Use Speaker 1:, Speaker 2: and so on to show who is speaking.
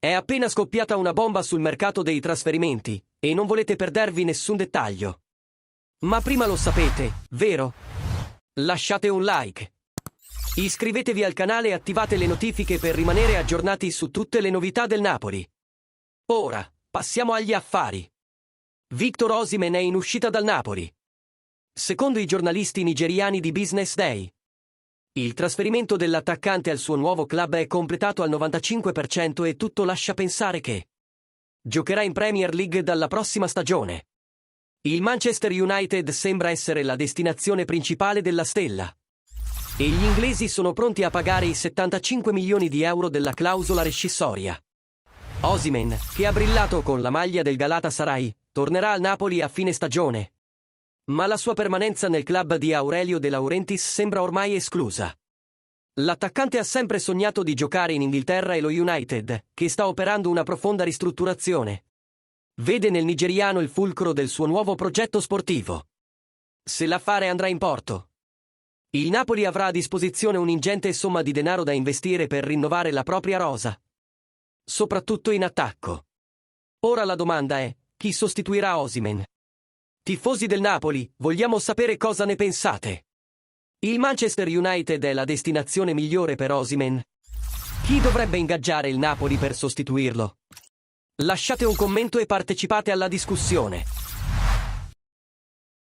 Speaker 1: È appena scoppiata una bomba sul mercato dei trasferimenti, e non volete perdervi nessun dettaglio. Ma prima lo sapete, vero? Lasciate un like. Iscrivetevi al canale e attivate le notifiche per rimanere aggiornati su tutte le novità del Napoli. Ora, passiamo agli affari. Victor Osimhen è in uscita dal Napoli. Secondo i giornalisti nigeriani di Business Day, il trasferimento dell'attaccante al suo nuovo club è completato al 95% e tutto lascia pensare che giocherà in Premier League dalla prossima stagione. Il Manchester United sembra essere la destinazione principale della stella. E gli inglesi sono pronti a pagare i 75 milioni di euro della clausola rescissoria. Osimhen, che ha brillato con la maglia del Galatasaray, tornerà al Napoli a fine stagione. Ma la sua permanenza nel club di Aurelio De Laurentiis sembra ormai esclusa. L'attaccante ha sempre sognato di giocare in Inghilterra e lo United, che sta operando una profonda ristrutturazione, vede nel nigeriano il fulcro del suo nuovo progetto sportivo. Se l'affare andrà in porto, il Napoli avrà a disposizione un'ingente somma di denaro da investire per rinnovare la propria rosa, soprattutto in attacco. Ora la domanda è: chi sostituirà Osimhen? Tifosi del Napoli, vogliamo sapere cosa ne pensate. Il Manchester United è la destinazione migliore per Osimhen? Chi dovrebbe ingaggiare il Napoli per sostituirlo? Lasciate un commento e partecipate alla discussione.